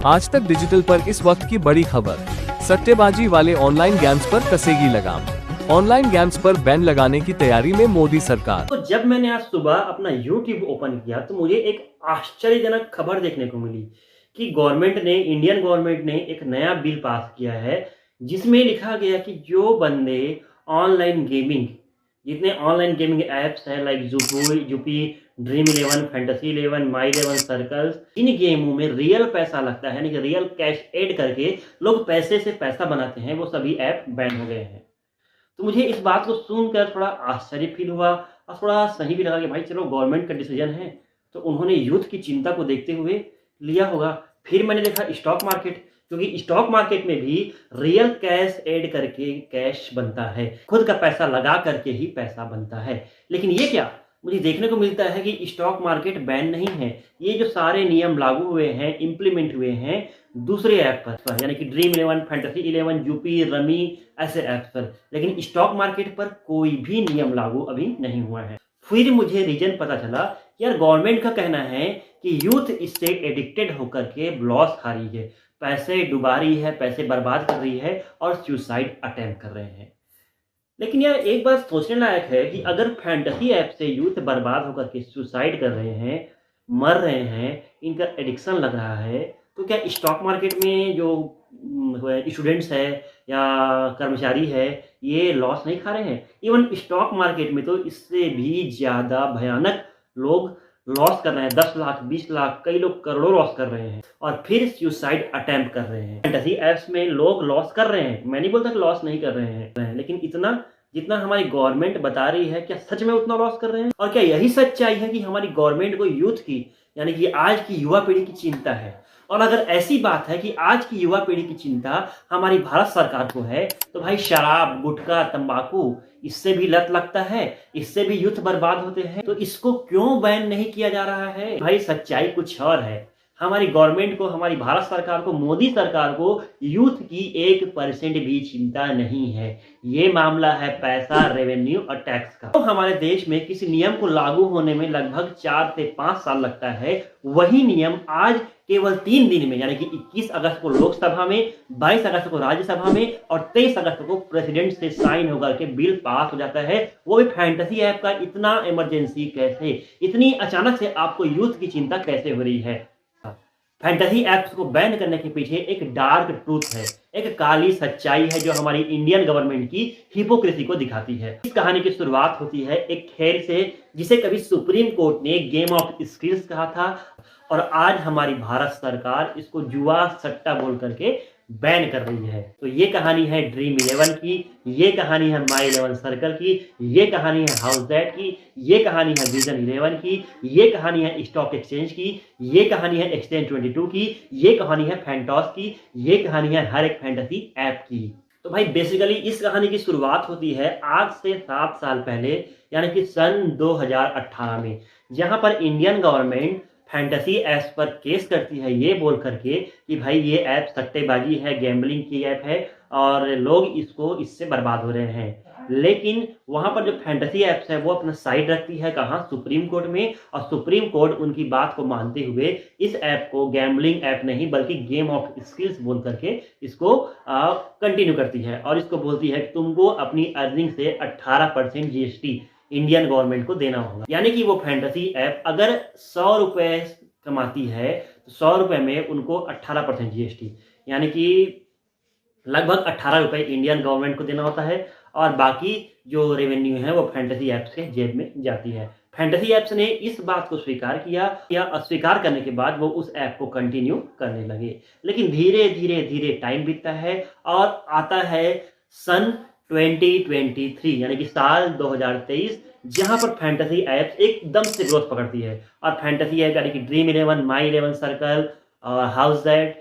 आज तक डिजिटल पर इस वक्त की बड़ी खबर, सट्टेबाजी वाले ऑनलाइन गेम्स पर कसेगी लगाम। ऑनलाइन गेम्स पर बैन लगाने की तैयारी में मोदी सरकार। तो जब मैंने आज सुबह अपना YouTube ओपन किया तो मुझे एक आश्चर्यजनक खबर देखने को मिली कि इंडियन गवर्नमेंट ने एक नया बिल पास किया है जिसमें लिखा गया कि जो बंदे ऑनलाइन गेमिंग जितने ऑनलाइन गेमिंग एप्स हैं like Zupee, dream eleven, fantasy eleven, my eleven, circles, इन गेमों में रियल पैसा लगता है, यानी कि रियल कैश ऐड करके लोग पैसे से पैसा बनाते हैं, वो सभी ऐप बैन हो गए हैं। तो मुझे इस बात को सुनकर थोड़ा आश्चर्य फील हुआ और थोड़ा सही भी लगा कि भाई चलो गवर्नमेंट का डिसीजन है तो उन्होंने यूथ की चिंता को देखते हुए लिया होगा। फिर मैंने देखा स्टॉक मार्केट, क्योंकि स्टॉक मार्केट में भी रियल कैश ऐड करके कैश बनता है, खुद का पैसा लगा करके ही पैसा बनता है। लेकिन ये क्या मुझे देखने को मिलता है कि स्टॉक मार्केट बैन नहीं है, ये जो सारे नियम लागू हुए हैं, इंप्लीमेंट हुए हैं दूसरे ऐप पर, यानी कि dream eleven, fantasy eleven, UP, rummy, ऐसे ऐप पर, लेकिन स्टॉक मार्केट पर कोई भी नियम लागू अभी नहीं हुआ है। फिर मुझे रीजन पता चला कि यार गवर्नमेंट का कहना है कि यूथ इससे एडिक्टेड होकर के लॉस खा रही है, पैसे डुबा रही है, पैसे बर्बाद कर रही है और सुसाइड अटेम्प्ट कर रहे हैं। लेकिन यार एक बात सोचने लायक है कि अगर फैंटेसी ऐप से यूथ बर्बाद होकर के सुसाइड कर रहे हैं, मर रहे हैं, इनका एडिक्शन लग रहा है, तो क्या स्टॉक मार्केट में जो स्टूडेंट्स है या कर्मचारी है ये लॉस नहीं खा रहे हैं? इवन स्टॉक मार्केट में तो इससे भी ज़्यादा भयानक लोग लॉस कर रहे हैं, 10 लाख, 20 लाख, कई लोग करोड़ों लॉस कर रहे हैं और फिर सुसाइड अटेम्प्ट कर रहे हैं। फैंटेसी ऐप्स में लोग लॉस कर रहे हैं, मैं नहीं बोलता कि लॉस नहीं कर रहे हैं, लेकिन इतना जितना हमारी गवर्नमेंट बता रही है क्या सच में उतना लॉस कर रहे हैं? और क्या यही सच्चाई है कि हमारी गवर्नमेंट को यूथ की, यानी कि आज की युवा पीढ़ी की चिंता है? और अगर ऐसी बात है कि आज की युवा पीढ़ी की चिंता हमारी भारत सरकार को है, तो भाई शराब, गुटखा, तंबाकू, इससे भी लत लगता है, इससे भी यूथ बर्बाद होते हैं, तो इसको क्यों बैन नहीं किया जा रहा है? भाई सच्चाई कुछ और है। हमारी गवर्नमेंट को, हमारी भारत सरकार को, मोदी सरकार को यूथ की 1% भी चिंता नहीं है। ये मामला है पैसा, रेवेन्यू और टैक्स का। तो हमारे देश में किसी नियम को लागू होने में लगभग 4 से 5 साल लगता है, वही नियम आज केवल 3 दिन में, यानी कि 21 अगस्त को लोकसभा में, 22 अगस्त को राज्यसभा में और 23 अगस्त को प्रेसिडेंट से साइन होकर के बिल पास हो जाता है। वो भी फैंटेसी ऐप का। इतना इमरजेंसी कैसे, इतनी अचानक से आपको यूथ की चिंता कैसे हो रही है? फैंटेसी ऐप्स को बैन करने के पीछे एक डार्क ट्रूथ है, एक काली सच्चाई है जो हमारी इंडियन गवर्नमेंट की हिपोक्रेसी को दिखाती है। इस कहानी की शुरुआत होती है एक खेल से जिसे कभी सुप्रीम कोर्ट ने गेम ऑफ स्किल्स कहा था और आज हमारी भारत सरकार इसको जुआ सट्टा बोल करके बैन कर रही है। तो ये कहानी है ड्रीम इलेवन की, ये कहानी है माई इलेवन सर्कल की, ये कहानी है हाउस दैट की, ये कहानी है विजन 11 की, ये कहानी है स्टॉक एक्सचेंज की, ये कहानी है एक्सचेंज 22 की, ये कहानी है फैंटॉस की, ये कहानी है हर एक फैंटेसी ऐप की। तो भाई बेसिकली इस कहानी की शुरुआत होती है आज से 7 साल पहले, यानी कि सन 2018 में, जहां पर इंडियन गवर्नमेंट फैंटेसी ऐप्स पर केस करती है ये बोल करके कि भाई ये ऐप सट्टेबाजी है, गैम्बलिंग की ऐप है और लोग इससे बर्बाद हो रहे हैं। लेकिन वहां पर जो फैंटेसी ऐप्स है वो अपना साइड रखती है कहाँ? सुप्रीम कोर्ट में, और सुप्रीम कोर्ट उनकी बात को मानते हुए इस ऐप को गैम्बलिंग ऐप नहीं बल्कि गेम ऑफ स्किल्स बोल करके इसको कंटिन्यू करती है और इसको बोलती है कि तुमको अपनी अर्निंग से 18% GST इंडियन गवर्नमेंट को देना होगा। यानी कि वो फैंटेसी ऐप अगर 100 रुपए कमाती है तो 100 रुपए में उनको 18% GST, यानी कि लगभग 18 रुपए इंडियन गवर्नमेंट को देना होता है और बाकी जो रेवेन्यू है वो फैंटेसी ऐप्स के जेब में जाती है। फैंटेसी ऐप्स ने इस बात को स्वीकार किया या अस्वीकार करने के बाद वो उस ऐप को कंटिन्यू करने लगे। लेकिन धीरे धीरे धीरे टाइम बीतता है और आता है सन 2023, यानी कि साल 2023, जहां पर फैंटेसी ऐप्स एकदम से ग्रोथ पकड़ती है और फैंटेसी ऐप यानी कि dream eleven, my eleven circle, howzat,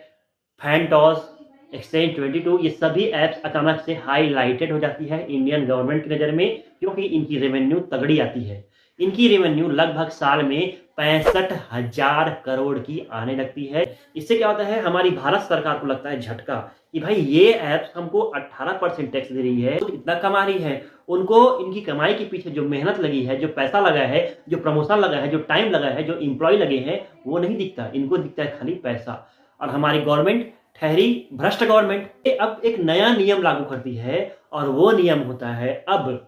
फैंटॉस, एक्सचेंज 22, ये सभी ऐप्स अचानक से हाईलाइटेड हो जाती है इंडियन गवर्नमेंट की नज़र में, क्योंकि इनकी रेवेन्यू तगड़ी आती है। इनकी रेवेन्यू लगभग साल में 65,000 करोड़ की आने लगती है। इससे क्या होता है, हमारी भारत सरकार को लगता है झटका कि भाई ये ऐप्स हमको 18% टैक्स दे रही है, तो इतना कमा रही है। उनको इनकी कमाई के पीछे जो मेहनत लगी है, जो पैसा लगा है, जो प्रमोशन लगा है, जो टाइम लगा है, जो एम्प्लॉय लगे हैं, वो नहीं दिखता। इनको दिखता है खाली पैसा। और हमारी गवर्नमेंट ठहरी भ्रष्ट गवर्नमेंट। अब एक नया नियम लागू करती है और वो नियम होता है, अब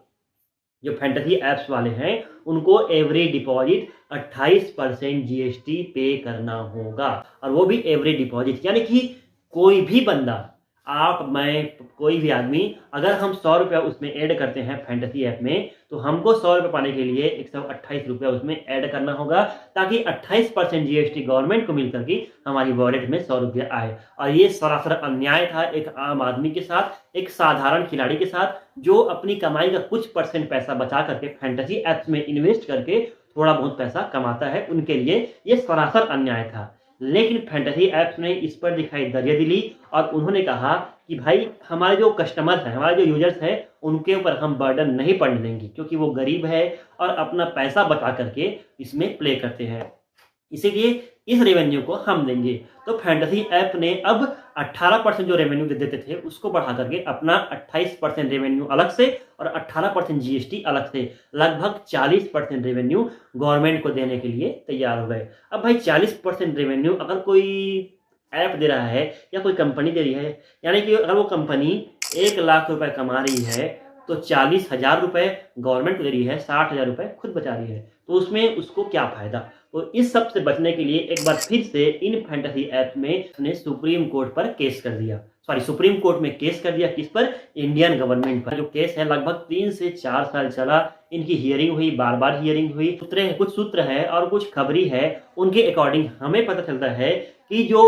जो फैंटेसी एप्स वाले हैं उनको एवरी डिपॉजिट 28% जीएसटी पे करना होगा। और वो भी एवरी डिपॉजिट, यानी कि कोई भी बंदा, आप, मैं, कोई भी आदमी, अगर हम 100 रुपया उसमें ऐड करते हैं फैंटेसी ऐप में, तो हमको 100 रुपये पाने के लिए 128 रुपया उसमें ऐड करना होगा, ताकि 28% जीएसटी गवर्नमेंट को मिलकर के हमारी वॉलेट में 100 रुपया आए। और ये सरासर अन्याय था एक आम आदमी के साथ, एक साधारण खिलाड़ी के साथ, जो अपनी कमाई का कुछ परसेंट पैसा बचा करके फैंटेसी एप्स में इन्वेस्ट करके थोड़ा बहुत पैसा कमाता है, उनके लिए ये सरासर अन्याय था। लेकिन फैंटेसी एप्स ने इस पर दिखाई दरियादिली और उन्होंने कहा कि भाई हमारे जो कस्टमर्स हैं, हमारे जो यूजर्स हैं, उनके ऊपर हम बर्डन नहीं पड़ने देंगे, क्योंकि वो गरीब है और अपना पैसा बचा करके इसमें प्ले करते हैं, इसीलिए इस रेवेन्यू को हम देंगे। तो फैंटेसी ऐप ने अब 18% जो रेवेन्यू देते थे उसको बढ़ा करके अपना 28% रेवेन्यू अलग से और 18% जीएसटी अलग से, लगभग 40% रेवेन्यू गवर्नमेंट को देने के लिए तैयार हो गए। अब भाई 40% रेवेन्यू अगर कोई ऐप दे रहा है या कोई कंपनी दे रही है, यानी कि अगर वो कंपनी 1 लाख रुपए कमा रही है तो 40,000 रुपए गवर्नमेंट को दे रही है, 60,000 रुपए खुद बचा रही है, तो उसमें उसको क्या फायदा। तो इस सब से बचने के लिए एक बार फिर से इन फैंटेसी ऐप में उसने सुप्रीम कोर्ट पर केस कर दिया, सुप्रीम कोर्ट में केस कर दिया। किस पर? इंडियन गवर्नमेंट पर। जो केस है लगभग 3 से 4 साल चला, इनकी हियरिंग हुई, बार बार हियरिंग हुई। कुछ सूत्र है और कुछ खबरी है, उनके अकॉर्डिंग हमें पता चलता है कि जो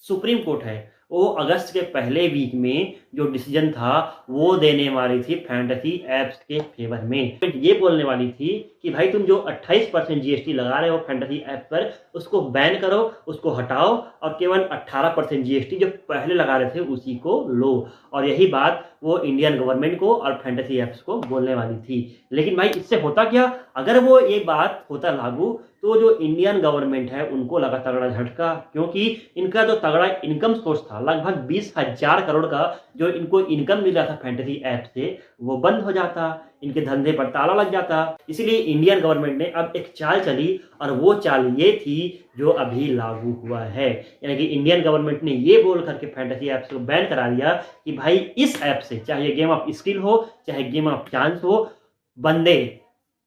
सुप्रीम कोर्ट है वो अगस्त के पहले वीक में जो डिसीजन था वो देने वाली थी फैंटेसी एप्स के फेवर में। ये बोलने वाली थी कि भाई तुम जो 28% जीएसटी लगा रहे हो फैंटेसी ऐप पर, उसको बैन करो, उसको हटाओ और केवल 18% जीएसटी जो पहले लगा रहे थे उसी को लो। और यही बात वो इंडियन गवर्नमेंट को और फैंटेसी ऐप्स को बोलने वाली थी। लेकिन भाई इससे होता क्या, अगर वो ये बात होता लागू तो जो इंडियन गवर्नमेंट है उनको लगा तगड़ा झटका, क्योंकि इनका जो तगड़ा इनकम सोर्स था, लगभग 20,000 करोड़ का जो इनको इनकम मिल रहा था फैंटेसी ऐप से, वो बंद हो जाता, इनके धंधे पर ताला लग जाता। इसलिए इंडियन गवर्नमेंट ने अब एक चाल चली और वो चाल ये थी जो अभी लागू हुआ है। यानी कि इंडियन गवर्नमेंट ने ये बोल करके फैंटेसी ऐप्स को बैन करा दिया कि भाई इस ऐप से, चाहे ये गेम ऑफ स्किल हो चाहे गेम ऑफ चांस हो, बंदे,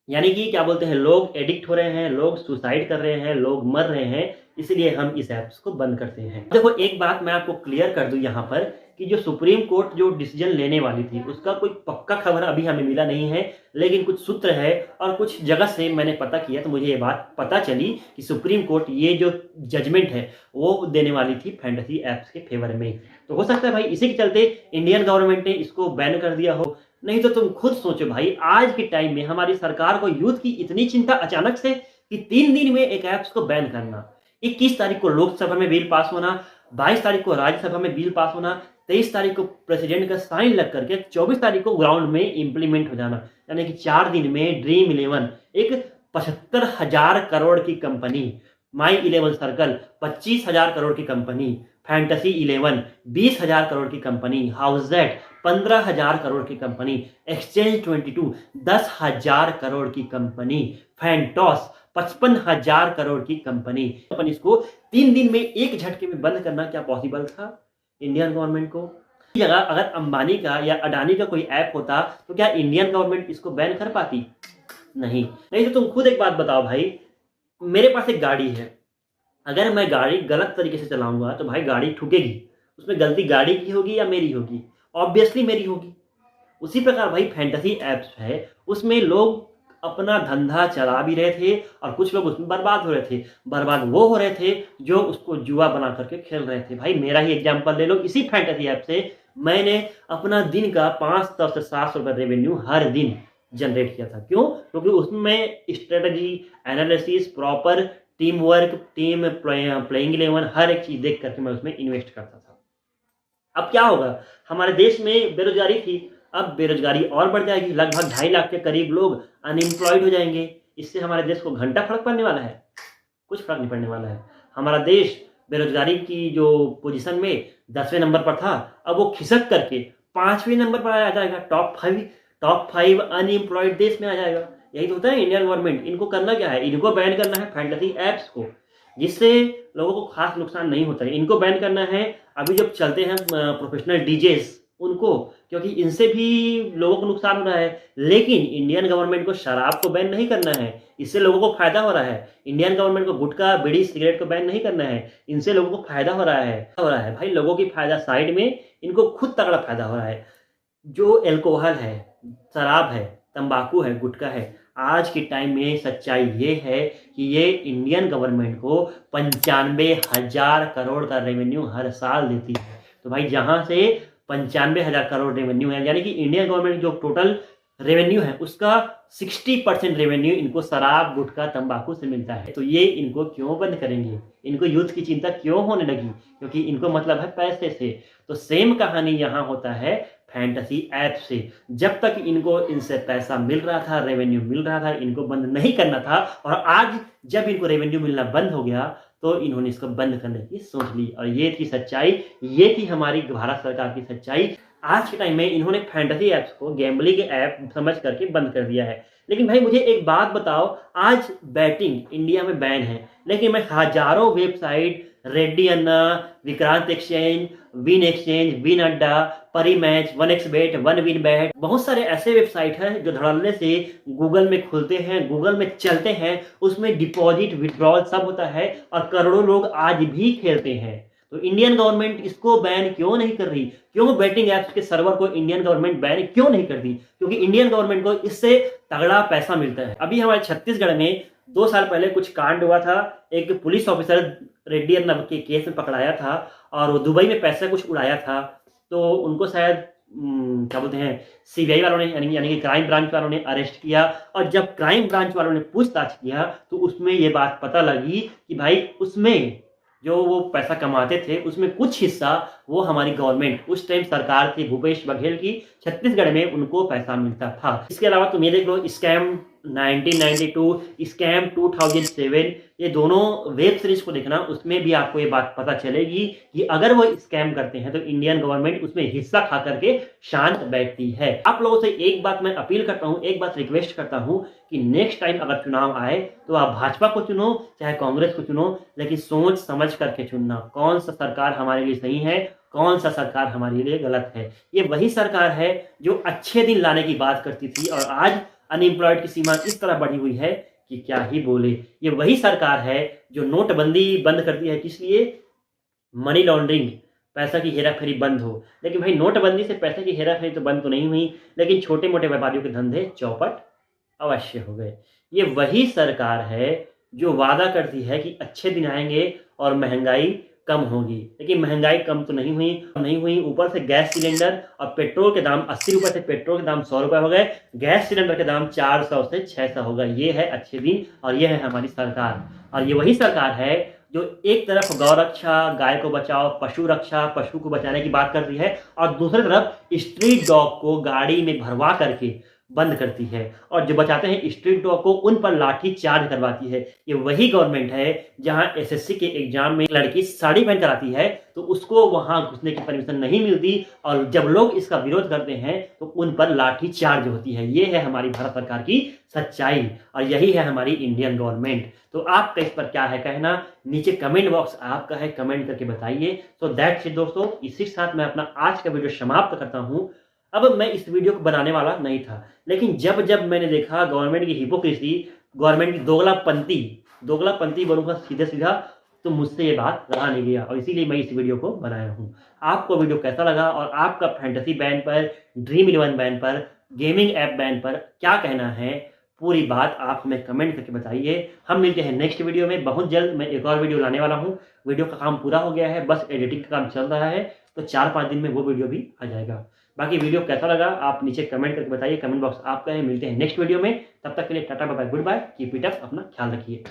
यानी कि क्या बोलते हैं, लोग एडिक्ट हो रहे हैं, लोग सुसाइड कर रहे हैं, लोग मर रहे हैं, इसलिए हम इस ऐप्स को बंद करते हैं। देखो एक बात मैं आपको क्लियर कर दूं यहाँ पर कि जो सुप्रीम कोर्ट जो डिसीजन लेने वाली थी उसका कोई पक्का खबर अभी हमें मिला नहीं है, लेकिन कुछ सूत्र है और कुछ जगह से मैंने पता किया तो मुझे ये बात पता चली कि सुप्रीम कोर्ट ये जो जजमेंट है वो देने वाली थी फैंटेसी ऐप्स के फेवर में। तो हो सकता है भाई इसी के चलते इंडियन गवर्नमेंट ने इसको बैन कर दिया हो। नहीं तो तुम खुद सोचो भाई, आज के टाइम में हमारी सरकार को यूथ की इतनी चिंता अचानक से कि 3 दिन में एक ऐप्स को बैन करना। 21 तारीख को लोकसभा में बिल पास होना, 22 तारीख को राज्यसभा में बिल पास होना, 23 तारीख को प्रेसिडेंट का साइन लग करके 24 तारीख को ग्राउंड में इंप्लीमेंट हो जाना। यानी कि 4 दिन में ड्रीम 11 एक 75,000 करोड़ की कंपनी, माई 11 सर्कल 25,000 करोड़ की कंपनी, फैंटेसी 11 20,000 करोड़ की कंपनी, हाउसजेट 15,000 करोड़ की कंपनी, एक्सचेंज 22 10,000 करोड़ की कंपनी, फैंटॉस 55,000 करोड़ की कंपनी। इसको 3 दिन में एक झटके में बंद करना क्या पॉसिबल था इंडियन गवर्नमेंट को? जगह अगर अंबानी का या अडानी का कोई ऐप होता तो क्या इंडियन गवर्नमेंट इसको बैन कर पाती? नहीं। तो तुम खुद एक बात बताओ भाई, मेरे पास एक गाड़ी है, अगर मैं गाड़ी गलत तरीके से चलाऊंगा तो भाई गाड़ी ठुकेगी, उसमें गलती गाड़ी की होगी या मेरी होगी? ऑब्वियसली मेरी होगी। उसी प्रकार भाई फैंटेसी ऐप्स है, उसमें लोग अपना धंधा चला भी रहे थे और कुछ लोग उसमें बर्बाद हो रहे थे। बर्बाद वो हो रहे थे जो उसको जुआ बना करके खेल रहे थे। भाई मेरा ही एग्जांपल ले लो, इसी फैंटेसी ऐप से मैंने अपना दिन का 500 से 700 रुपये रेवेन्यू हर दिन जनरेट किया था। क्यों? क्योंकि उसमें strategy, analysis, proper team work, team playing 11 हर एक चीज़ देख करके मैं उसमें इन्वेस्ट करता था। अब क्या होगा, हमारे देश में बेरोजगारी थी, अब बेरोजगारी और बढ़ जाएगी, लगभग 2.5 लाख के करीब लोग अनएम्प्लॉयड हो जाएंगे। इससे हमारे देश को घंटा फर्क पड़ने वाला है? कुछ फर्क नहीं पड़ने वाला है। हमारा देश बेरोजगारी की जो पोजीशन में 10वें नंबर पर था, अब वो खिसक करके 5वें नंबर पर आ जाएगा। टॉप 5 अनएम्प्लॉयड देश में आ जाएगा। यही तो होता है इंडियन गवर्नमेंट। इनको करना क्या है? इनको बैन करना है फैंटेसी ऐप्स को। जिससे लोगों को खास नुकसान नहीं होता है। इनको बैन करना है अभी जब चलते हैं प्रोफेशनल डीजेस उनको, क्योंकि इनसे भी लोगों को नुकसान हो रहा है। लेकिन इंडियन गवर्नमेंट को शराब को बैन नहीं करना है, इससे लोगों को फायदा हो रहा है। इंडियन गवर्नमेंट को गुटखा बीड़ी सिगरेट को बैन नहीं करना है, इनसे लोगों को फायदा हो रहा है भाई। लोगों की फायदा साइड में, इनको खुद तगड़ा फायदा हो रहा है। जो एल्कोहल है, शराब है, तंबाकू है, गुटखा है, आज के टाइम में सच्चाई ये है कि ये इंडियन गवर्नमेंट को 95,000 करोड़ का रेवेन्यू हर साल देती है। तो भाई जहां से 95,000 करोड़ रेवेन्यू है, यानी कि इंडियन गवर्नमेंट जो टोटल रेवेन्यू है उसका 60% रेवेन्यू इनको शराब गुटखा तंबाकू से मिलता है। तो ये इनको क्यों बंद करेंगे? इनको यूथ की चिंता क्यों होने लगी? क्योंकि इनको मतलब है पैसे से। तो सेम कहानी यहाँ होता है फैंटेसी ऐप से। जब तक इनको इनसे पैसा मिल रहा था, रेवेन्यू मिल रहा था, इनको बंद नहीं करना था। और आज जब इनको रेवेन्यू मिलना बंद हो गया तो इन्होंने इसको बंद करने की सोच ली। और ये थी सच्चाई, ये थी हमारी भारत सरकार की सच्चाई। आज के टाइम में इन्होंने फैंटेसी ऐप्स को गैम्बलिंग ऐप समझ करके बंद कर दिया है। लेकिन भाई मुझे एक बात बताओ, आज बैटिंग इंडिया में बैन है, लेकिन मैं हजारों वेबसाइट, रेड्डी अन्ना, विक्रांत एक्सचेंज, विन अड्डा, परी मैच, 1xbet, 1winbet, बहुत सारे ऐसे वेबसाइट हैं जो धड़ल्ले से गूगल में खुलते हैं, गूगल में चलते हैं, उसमें डिपॉजिट विड्रॉल सब होता है और करोड़ों लोग आज भी खेलते हैं। तो इंडियन गवर्नमेंट इसको बैन क्यों नहीं कर रही? क्यों बैटिंग ऐप्स के सर्वर को इंडियन गवर्नमेंट बैन क्यों नहीं कर दी? क्योंकि इंडियन गवर्नमेंट को इससे तगड़ा पैसा मिलता है। अभी हमारे छत्तीसगढ़ में 2 साल पहले कुछ कांड हुआ था। एक पुलिस ऑफिसर रेड्डी अन्ना के केस में पकड़ाया था और वो दुबई में पैसा कुछ उड़ाया था। तो उनको शायद क्या बोलते हैं, सीबीआई वालों ने यानी कि क्राइम ब्रांच वालों ने अरेस्ट किया। और जब क्राइम ब्रांच वालों ने पूछताछ किया तो उसमें ये बात पता लगी कि भाई उसमें जो वो पैसा कमाते थे उसमें कुछ हिस्सा वो हमारी गवर्नमेंट, उस टाइम सरकार थी भूपेश बघेल की, छत्तीसगढ़ में उनको पैसा मिलता था। इसके अलावा तुम ये देख लो, स्कैम 1992, स्कैम 2007, ये दोनों वेब सीरीज को देखना, उसमें भी आपको ये बात पता चलेगी कि अगर वो स्कैम करते हैं तो इंडियन गवर्नमेंट उसमें हिस्सा खा करके शांत बैठती है। आप लोगों से एक बात मैं अपील करता हूं, एक बात रिक्वेस्ट करता हूं कि नेक्स्ट टाइम अगर चुनाव आए तो आप भाजपा को चुनो चाहे कांग्रेस को चुनो, लेकिन सोच समझ करके चुनना। कौन सा सरकार हमारे लिए सही है, कौन सा सरकार हमारे लिए गलत है। ये वही सरकार है जो अच्छे दिन लाने की बात करती थी और आज अनएम्प्लॉयड की सीमा इस तरह बढ़ी हुई है कि क्या ही बोले। ये वही सरकार है जो नोटबंदी बंद करती है, किस लिए? मनी लॉन्ड्रिंग, पैसा की हेराफेरी बंद हो। लेकिन भाई नोटबंदी से पैसे की हेराफेरी तो बंद तो नहीं हुई, लेकिन छोटे मोटे व्यापारियों के धंधे चौपट अवश्य हो गए। ये वही सरकार है जो वादा करती है कि अच्छे दिन आएंगे और महंगाई कम होगी, लेकिन महंगाई कम तो नहीं हुई। ऊपर से गैस सिलेंडर और पेट्रोल के दाम 80 रुपए से पेट्रोल के दाम 100 रुपए हो गए, गैस सिलेंडर के दाम 400 से 600 हो गए। ये है अच्छे दिन और ये है हमारी सरकार। और ये वही सरकार है जो एक तरफ गौ रक्षा, गाय को बचाओ, पशु रक्षा, पशु को बचाने की बात करती है, और दूसरी तरफ स्ट्रीट डॉग को गाड़ी में भरवा करके बंद करती है, और जो बचाते हैं स्ट्रीट डॉग को उन पर लाठी चार्ज करवाती है। ये वही गवर्नमेंट है जहां एसएससी के एग्जाम में लड़की साड़ी पहन कर आती है तो उसको वहां घुसने की परमिशन नहीं मिलती, और जब लोग इसका विरोध करते हैं तो उन पर लाठी चार्ज होती है। ये है हमारी भारत सरकार की सच्चाई और यही है हमारी इंडियन गवर्नमेंट। तो आपका इस पर क्या है कहना, नीचे कमेंट बॉक्स आपका है, कमेंट करके बताइए। तो दैट्स इट दोस्तों, इसी के साथ मैं अपना आज का वीडियो समाप्त करता हूं। अब मैं इस वीडियो को बनाने वाला नहीं था, लेकिन जब मैंने देखा गवर्नमेंट की हिपोक्रेसी, गवर्नमेंट की दोगलापंती बोलूँगा सीधा, तो मुझसे ये बात रहा नहीं गया और इसीलिए मैं इस वीडियो को बनाया हूँ। आपको वीडियो कैसा लगा और आपका फैंटेसी बैन पर, ड्रीम 11 बैन पर, गेमिंग ऐप बैन पर क्या कहना है, पूरी बात आप हमें कमेंट करके बताइए। हम मिलते हैं नेक्स्ट वीडियो में। बहुत जल्द मैं एक और वीडियो लाने वाला हूँ। वीडियो का काम पूरा हो गया है, बस एडिटिंग का काम चल रहा है, तो 4-5 दिन में वो वीडियो भी आ जाएगा। बाकी वीडियो कैसा लगा आप नीचे कमेंट करके बताइए, कमेंट बॉक्स आपका है। मिलते हैं नेक्स्ट वीडियो में, तब तक के लिए tata bye bye, good bye, keep it up, अपना ख्याल रखिए।